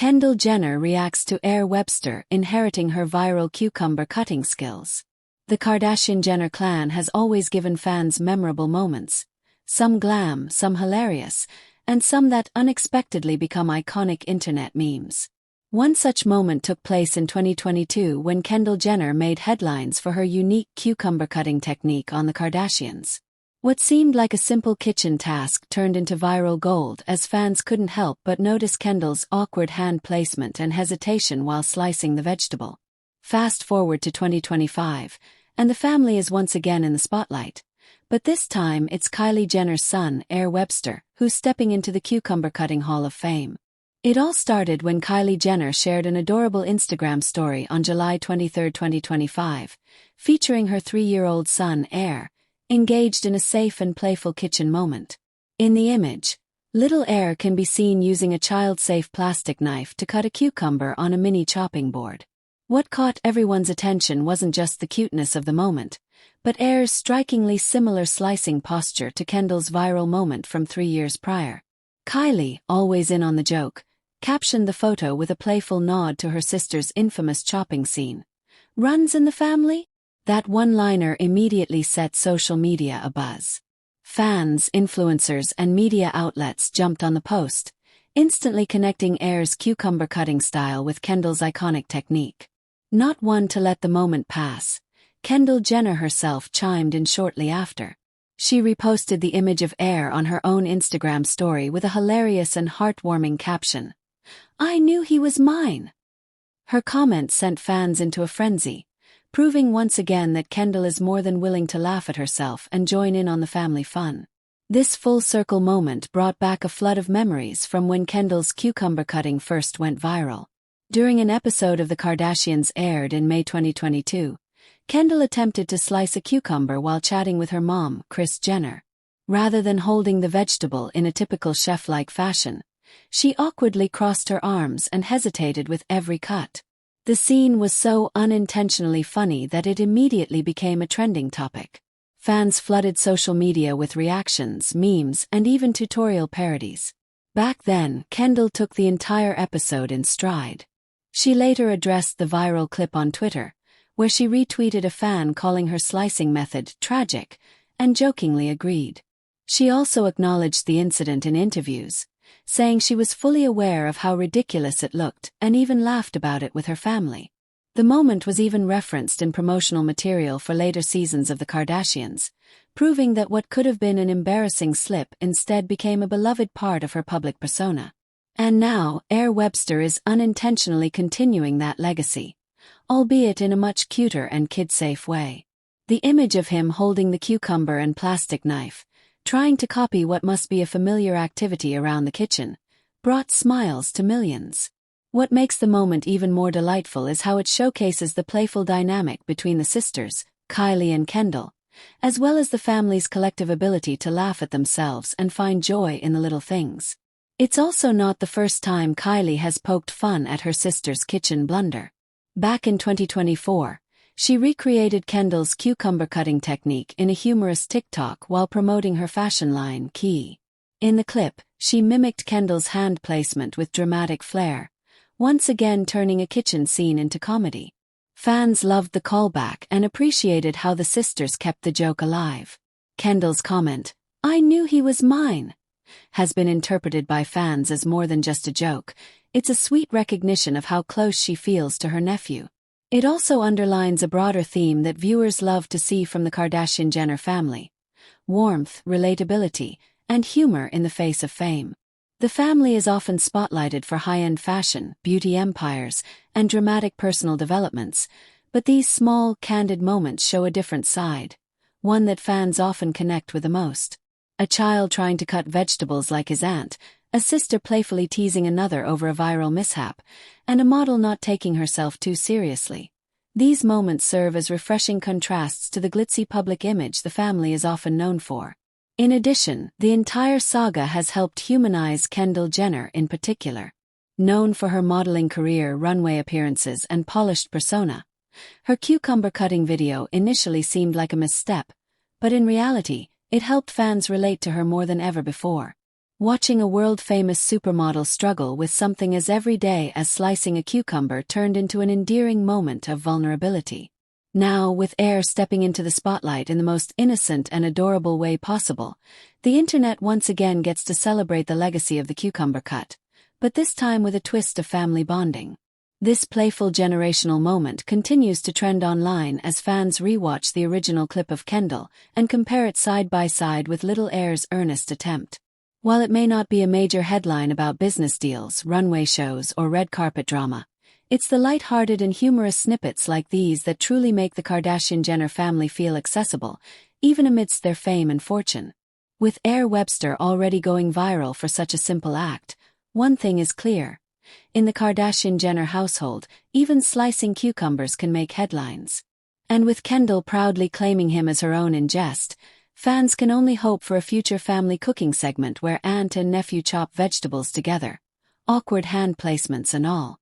Kendall Jenner reacts to Aire Webster inheriting her viral cucumber cutting skills. The Kardashian-Jenner clan has always given fans memorable moments, some glam, some hilarious, and some that unexpectedly become iconic internet memes. One such moment took place in 2022 when Kendall Jenner made headlines for her unique cucumber cutting technique on the Kardashians. What seemed like a simple kitchen task turned into viral gold as fans couldn't help but notice Kendall's awkward hand placement and hesitation while slicing the vegetable. Fast forward to 2025, and the family is once again in the spotlight. But this time it's Kylie Jenner's son, Aire Webster, who's stepping into the cucumber cutting Hall of Fame. It all started when Kylie Jenner shared an adorable Instagram story on July 23, 2025, featuring her 3-year-old son, Aire, engaged in a safe and playful kitchen moment. In the image, little Aire can be seen using a child-safe plastic knife to cut a cucumber on a mini chopping board. What caught everyone's attention wasn't just the cuteness of the moment, but Aire's strikingly similar slicing posture to Kendall's viral moment from 3 years prior. Kylie, always in on the joke, captioned the photo with a playful nod to her sister's infamous chopping scene. "Runs in the family?" That one-liner immediately set social media abuzz. Fans, influencers, and media outlets jumped on the post, instantly connecting Aire's cucumber cutting style with Kendall's iconic technique. Not one to let the moment pass, Kendall Jenner herself chimed in shortly after. She reposted the image of Aire on her own Instagram story with a hilarious and heartwarming caption, "I knew he was mine." Her comment sent fans into a frenzy, proving once again that Kendall is more than willing to laugh at herself and join in on the family fun. This full-circle moment brought back a flood of memories from when Kendall's cucumber cutting first went viral. During an episode of The Kardashians aired in May 2022, Kendall attempted to slice a cucumber while chatting with her mom, Kris Jenner. Rather than holding the vegetable in a typical chef-like fashion, she awkwardly crossed her arms and hesitated with every cut. The scene was so unintentionally funny that it immediately became a trending topic. Fans flooded social media with reactions, memes, and even tutorial parodies. Back then, Kendall took the entire episode in stride. She later addressed the viral clip on Twitter, where she retweeted a fan calling her slicing method tragic, and jokingly agreed. She also acknowledged the incident in interviews, saying she was fully aware of how ridiculous it looked and even laughed about it with her family. The moment was even referenced in promotional material for later seasons of The Kardashians, proving that what could have been an embarrassing slip instead became a beloved part of her public persona. And now, Aire Webster is unintentionally continuing that legacy, albeit in a much cuter and kid-safe way. The image of him holding the cucumber and plastic knife, trying to copy what must be a familiar activity around the kitchen, brought smiles to millions. What makes the moment even more delightful is how it showcases the playful dynamic between the sisters, Kylie and Kendall, as well as the family's collective ability to laugh at themselves and find joy in the little things. It's also not the first time Kylie has poked fun at her sister's kitchen blunder. Back in 2024, she recreated Kendall's cucumber cutting technique in a humorous TikTok while promoting her fashion line, Key. In the clip, she mimicked Kendall's hand placement with dramatic flair, once again turning a kitchen scene into comedy. Fans loved the callback and appreciated how the sisters kept the joke alive. Kendall's comment, "I knew he was mine," has been interpreted by fans as more than just a joke. It's a sweet recognition of how close she feels to her nephew. It also underlines a broader theme that viewers love to see from the Kardashian-Jenner family: warmth, relatability, and humor in the face of fame. The family is often spotlighted for high-end fashion, beauty empires, and dramatic personal developments, but these small, candid moments show a different side, one that fans often connect with the most. A child trying to cut vegetables like his aunt, a sister playfully teasing another over a viral mishap, and a model not taking herself too seriously. These moments serve as refreshing contrasts to the glitzy public image the family is often known for. In addition, the entire saga has helped humanize Kendall Jenner in particular. Known for her modeling career, runway appearances, and polished persona, her cucumber cutting video initially seemed like a misstep, but in reality, it helped fans relate to her more than ever before. Watching a world-famous supermodel struggle with something as everyday as slicing a cucumber turned into an endearing moment of vulnerability. Now, with Aire stepping into the spotlight in the most innocent and adorable way possible, the internet once again gets to celebrate the legacy of the cucumber cut, but this time with a twist of family bonding. This playful generational moment continues to trend online as fans rewatch the original clip of Kendall and compare it side by side with little Aire's earnest attempt. While it may not be a major headline about business deals, runway shows, or red carpet drama, it's the light-hearted and humorous snippets like these that truly make the Kardashian-Jenner family feel accessible, even amidst their fame and fortune. With Aire Webster already going viral for such a simple act, one thing is clear. In the Kardashian-Jenner household, even slicing cucumbers can make headlines. And with Kendall proudly claiming him as her own in jest, fans can only hope for a future family cooking segment where aunt and nephew chop vegetables together. Awkward hand placements and all.